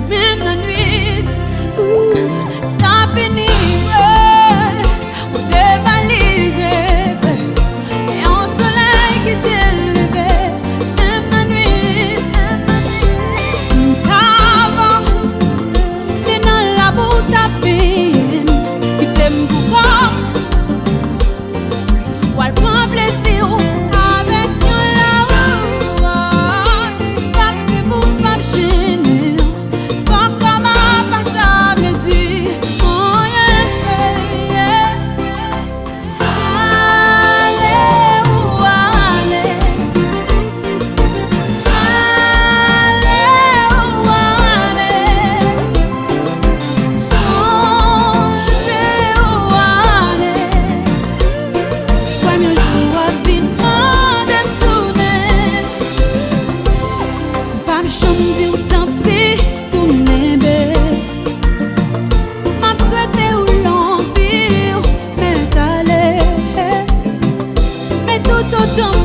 même la nuit, ça finit. On dévalise et en soleil qui t'élève, même la nuit. Avant, c'est dans la boue ta peine qui t'aime pour comme, ou elle prend plaisir avec la route. Pas si vous pas gêner, pas comme un pata me dit. Oh yeah, yeah. Allez où aller, allez où aller, songez où aller. Premier jour rapidement détourné, pas me chanter ou tant pis, tourner belle. M'a souhaité ou l'envie, mais t'allais, mais tout autant